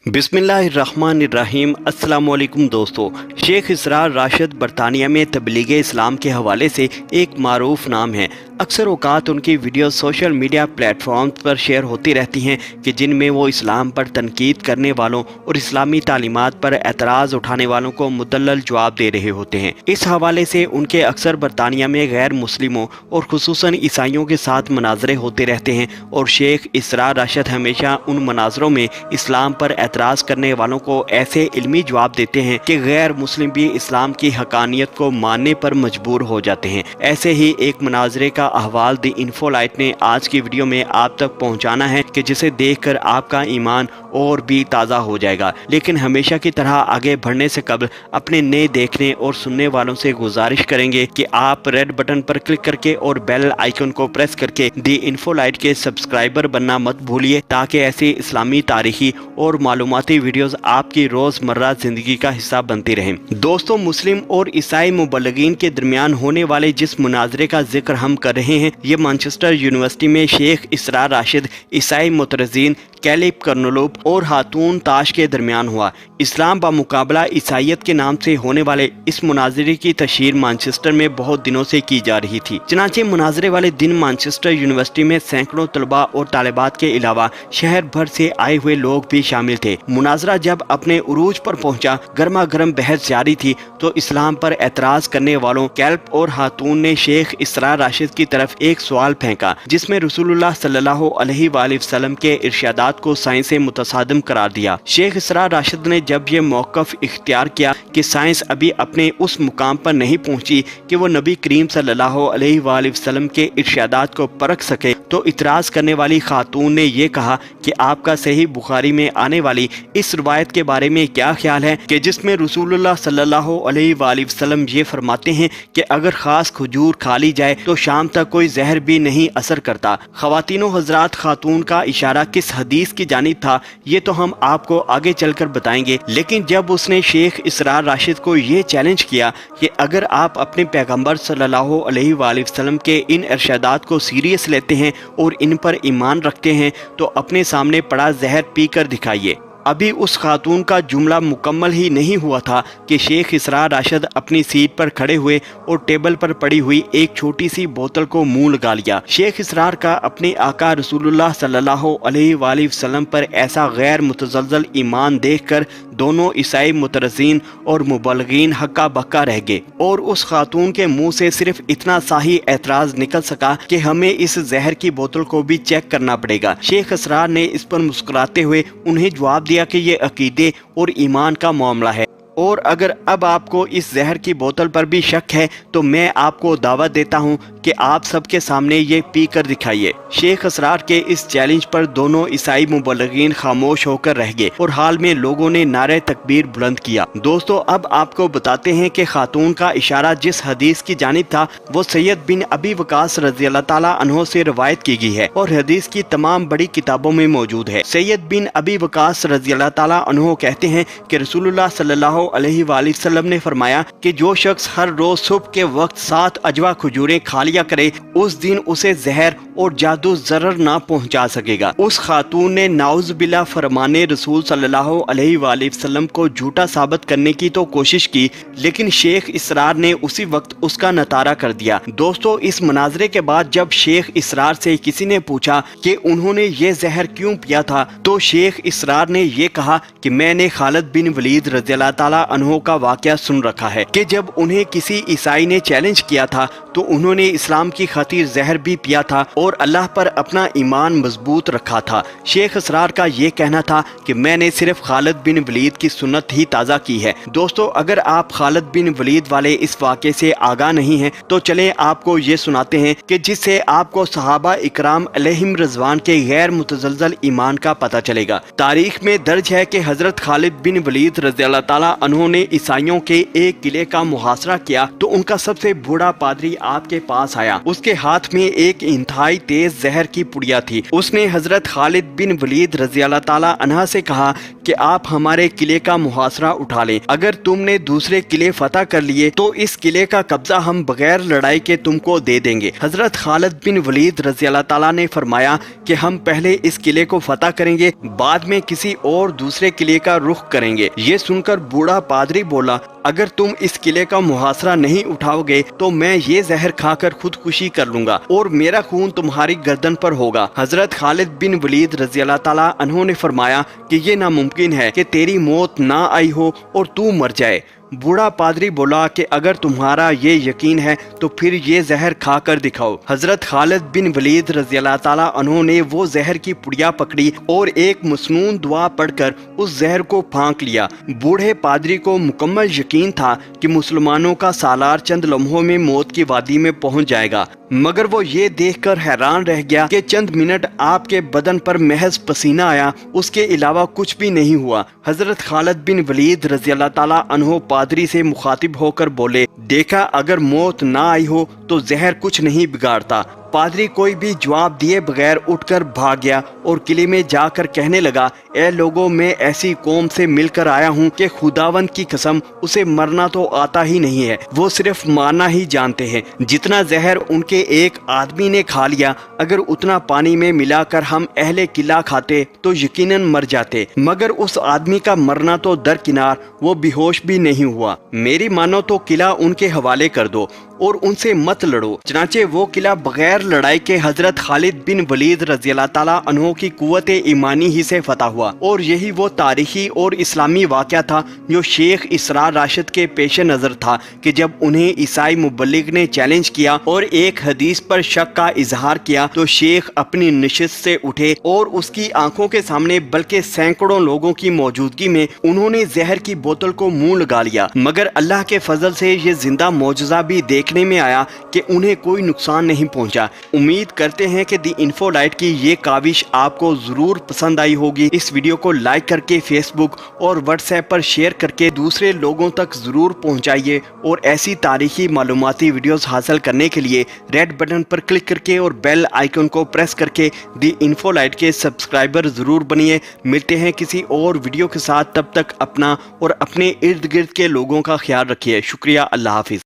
बिस्मिल्लाहिर्रहमानिर्रहीम। अस्सलाम वालेकुम दोस्तों। शेख इसरार राशिद बरतानिया में तबलीग इस्लाम के हवाले से एक मारूफ नाम है। अक्सर औकात उनकी वीडियो सोशल मीडिया प्लेटफॉर्म्स पर शेयर होती रहती हैं कि जिनमें वो इस्लाम पर तनकीद करने वालों और इस्लामी तालीमात पर एतराज़ उठाने वालों को मुदल्लल जवाब दे रहे होते हैं। इस हवाले से उनके अक्सर बरतानिया में गैर मुस्लिमों और खुसूसन ईसाइयों के साथ मनाजरे होते रहते हैं और शेख इसरार राशिद हमेशा उन मनाजरों में इस्लाम पर एतराज़ करने वालों को ऐसे इल्मी जवाब देते हैं कि गैर मुस्लिम भी इस्लाम की हकानियत को मानने पर मजबूर हो जाते हैं। ऐसे ही एक मनाजरे का अहवाल दी इन्फोलाइट ने आज की वीडियो में आप तक पहुंचाना है कि जिसे देखकर आपका ईमान और भी ताज़ा हो जाएगा। लेकिन हमेशा की तरह आगे बढ़ने से कबल अपने नए देखने और सुनने वालों से गुजारिश करेंगे कि आप रेड बटन पर क्लिक करके और बेल आइकन को प्रेस करके दी इन्फोलाइट के सब्सक्राइबर बनना मत भूलिए, ताकि ऐसी इस्लामी तारीखी और मालूमाती वीडियोस आपकी रोज़मर्रा ज़िंदगी का हिस्सा बनती रहें। दोस्तों, मुस्लिम और ईसाई मुबल्लिगीन के दरमियान होने वाले जिस मुनाजरे का जिक्र हम कर रहे हैं, ये मैनचेस्टर यूनिवर्सिटी में शेख इसरार राशिद, ईसाई मुतरजीन कैलिब कर्नोलोब और हातून ताश के दरमियान हुआ। इस्लाम बामुकाबला ईसाइयत के नाम से होने वाले इस मुनाजरे की तशहीर मैनचेस्टर में बहुत दिनों से की जा रही थी। चनाचे मुनाजरे वाले दिन मैनचेस्टर यूनिवर्सिटी में सैकड़ों तलबा और तालिबात के अलावा शहर भर से आए हुए लोग भी शामिल थे। मुनाजरा जब अपने उरूज पर पहुंचा, गर्मा गर्म बहस जारी थी तो इस्लाम पर एतराज करने वालों कैल्ब और हातून ने शेख इसरार राशिद की तरफ एक सवाल फेंका, जिसमें रसूलुल्लाह सल्लल्लाहु अलैहि वसल्लम के इरशादात को साइंस से मुतसादिम करार दिया। शेख इसरार राशिद ने जब ये मौक़िफ़ इख्तियार किया कि साइंस अभी अपने उस मुकाम पर नहीं पहुंची कि वो नबी करीम सल्लल्लाहु अलैहि वसल्लम के इरशादात को परख सके, तो इतराज़ करने वाली खातून ने यह कहा कि आपका सही बुखारी में आने वाली इस रिवायत के बारे में क्या ख्याल है कि जिसमें रसूलुल्लाह सल्लल्लाहु अलैहि वसल्लम ये फरमाते हैं कि अगर खास खजूर खा ली जाए तो शाम तक कोई जहर भी नहीं असर करता। ख़वातीनो हज़रात, खातून का इशारा किस हदीस की जानिब था ये तो हम आपको आगे चलकर बताएंगे, लेकिन जब उसने शेख इसरार राशिद को ये चैलेंज किया कि अगर आप अपने पैगंबर सल्लल्लाहु अलैहि वसल्लम के इन इरशादात को सीरियस लेते हैं और इन पर ईमान रखते हैं तो अपने सामने पड़ा जहर पी कर दिखाइए। अभी उस खातून का जुमला मुकम्मल ही नहीं हुआ था कि शेख इसरार राशिद अपनी सीट पर खड़े हुए और टेबल पर पड़ी हुई एक छोटी सी बोतल को मुंह लगा लिया। शेख इसरार का अपने आका रसूलुल्लाह सल्लल्लाहु अलैहि वसल्लम पर ऐसा गैर मुतज़ल्ज़ल ईमान देखकर दोनों ईसाई मुतरजीन और मुबल्लिगीन हक्का बक्का रह गए और उस खातून के मुंह से सिर्फ इतना सा ही एतराज निकल सका कि हमें इस जहर की बोतल को भी चेक करना पड़ेगा। शेख इसरार ने इस पर मुस्कुराते हुए उन्हें जवाब दिया कि ये अकीदे और ईमान का मामला है और अगर अब आपको इस जहर की बोतल पर भी शक है तो मैं आपको दावत देता हूं कि आप सबके सामने ये पी कर दिखाइए। शेख इसरार के इस चैलेंज पर दोनों ईसाई मुबल्लिगीन खामोश होकर रह गए और हाल में लोगों ने नारे तकबीर बुलंद किया। दोस्तों, अब आपको बताते हैं कि खातून का इशारा जिस हदीस की जानिब था वो सैयद बिन अबी वकास रज़ियल्लाहु ताला अन्हु से रवायत की गई है और हदीस की तमाम बड़ी किताबों में मौजूद है। सैयद बिन अबी वकास रज़ियल्लाहु ताला अन्हु कहते हैं कि रसूलुल्लाह सल्लल्लाहु अलैहि वसल्लम ने फरमाया कि जो शख्स हर रोज सुबह के वक्त 7 अजवा खजूरें खा लिया करे, उस दिन उसे जहर और जादू जरर ना पहुंचा सकेगा। उस खातून ने नाउज़ बिल्लाह फरमाने रसूल सल्लल्लाहु अलैहि वसल्लम को झूठा साबित करने की तो कोशिश की, लेकिन शेख इसरार ने उसी वक्त उसका नतारा कर दिया। दोस्तों, इस मनाजरे के बाद जब शेख इसरार से किसी ने पूछा कि उन्होंने ये जहर क्यों पिया था, तो शेख इसरार ने ये कहा कि मैंने खालिद बिन वलीद रज़ियल्लाहु ताला अन्हु का वाकया सुन रखा है कि जब उन्हें किसी ईसाई ने चैलेंज किया था तो उन्होंने इस्लाम की खातिर जहर भी पिया था और अल्लाह पर अपना ईमान मजबूत रखा था। शेख इसरार का ये कहना था कि मैंने सिर्फ खालिद बिन वलीद की सुन्नत ही ताज़ा की है। दोस्तों, अगर आप खालिद बिन वलीद वाले इस वाक़े से आगाह नहीं हैं तो चलें आपको ये सुनाते हैं कि जिससे आपको सहाबा इकराम अलैहिम रज़वान के गैर मुतज़ल्ज़ल ईमान का पता चलेगा। तारीख में दर्ज है कि हजरत खालिद बिन वलीद रज़ियल्लाहु ताला अन्हु ने ईसाइयों के एक किले का मुहासरा किया तो उनका सबसे बूढ़ा पादरी आपके पास आया। उसके हाथ में एक इंतहाई तेज जहर की पुड़िया थी। उसने हजरत खालिद बिन वलीद रज़ियल्लाहु ताला अन्हा से कहा کہ آپ ہمارے قلعے کا محاصرہ اٹھا لیں۔ اگر تم نے دوسرے قلعے فتح کر لیے تو اس قلعے کا قبضہ ہم بغیر لڑائی کے تم کو دے دیں گے۔ حضرت خالد بن ولید رضی اللہ تعالیٰ نے فرمایا کہ ہم پہلے اس قلعے کو فتح کریں گے، بعد میں کسی اور دوسرے قلعے کا رخ کریں گے۔ یہ سن کر بوڑھا پادری بولا، اگر تم اس قلعے کا محاصرہ نہیں اٹھاؤ گے تو میں یہ زہر کھا کر خودکشی کر لوں گا اور میرا خون تمہاری گردن پر ہوگا۔ حضرت خالد بن ولید رضی اللہ تعالیٰ عنہ نے فرمایا کہ یہ ناممکن ہے کہ تیری موت نہ آئی ہو اور تو مر جائے۔ بوڑھا پادری بولا کہ اگر تمہارا یہ یقین ہے تو پھر یہ زہر کھا کر دکھاؤ۔ حضرت خالد بن ولید رضی اللہ تعالیٰ عنہ نے وہ زہر کی پڑیا پکڑی اور ایک مسنون دعا پڑھ کر اس زہر کو پھانک لیا۔ بوڑھے پادری کو مکمل یقین تھا کہ مسلمانوں کا سالار چند لمحوں میں موت کی وادی میں پہنچ جائے گا، مگر وہ یہ دیکھ کر حیران رہ گیا کہ چند منٹ آپ کے بدن پر محض پسینہ آیا، اس کے علاوہ کچھ بھی نہیں ہوا۔ حضرت خالد بن ولید رضی اللہ تعالیٰ عنہ پادری سے مخاطب ہو کر بولے، دیکھا اگر موت نہ آئی ہو تو زہر کچھ نہیں بگاڑتا۔ پادری کوئی بھی جواب دیے بغیر اٹھ کر بھاگ گیا اور قلعے میں جا کر کہنے لگا، اے لوگوں، میں ایسی قوم سے مل کر آیا ہوں کہ خداوند کی قسم اسے مرنا تو آتا ہی نہیں ہے، وہ صرف مارنا ہی جانتے ہیں۔ جتنا زہر ان کے ایک آدمی نے کھا لیا، اگر اتنا پانی میں ملا کر ہم اہل قلعہ کھاتے تو یقیناً مر جاتے، مگر اس آدمی کا مرنا تو درکنار، وہ بے ہوش بھی نہیں ہوا۔ میری مانو تو قلعہ ان کے حوالے کر دو اور ان سے مت لڑو۔ چنانچہ وہ قلعہ بغیر لڑائی کے حضرت خالد بن ولید رضی اللہ تعالیٰ عنہ کی قوت ایمانی ہی سے فتح ہوا، اور یہی وہ تاریخی اور اسلامی واقعہ تھا جو شیخ اسرار راشد کے پیش نظر تھا کہ جب انہیں عیسائی مبلغ نے چیلنج کیا اور ایک حدیث پر شک کا اظہار کیا تو شیخ اپنی نشست سے اٹھے اور اس کی آنکھوں کے سامنے بلکہ سینکڑوں لوگوں کی موجودگی میں انہوں نے زہر کی بوتل کو منہ لگا لیا، مگر اللہ کے فضل سے یہ زندہ معجزہ بھی دیکھنے میں آیا کہ انہیں کوئی نقصان نہیں پہنچا۔ امید کرتے ہیں کہ دی انفو لائٹ کی یہ کاوش آپ کو ضرور پسند آئی ہوگی۔ اس ویڈیو کو لائک کر کے فیس بک اور واٹس ایپ پر شیئر کر کے دوسرے لوگوں تک ضرور پہنچائیے، اور ایسی تاریخی معلوماتی ویڈیوز حاصل کرنے کے لیے ریڈ بٹن پر کلک کر کے اور بیل آئیکن کو پریس کر کے دی انفو لائٹ کے سبسکرائبر ضرور بنیے۔ ملتے ہیں کسی اور ویڈیو کے ساتھ، تب تک اپنا اور اپنے ارد گرد کے لوگوں کا خیال رکھیے۔ شکریہ، اللہ حافظ۔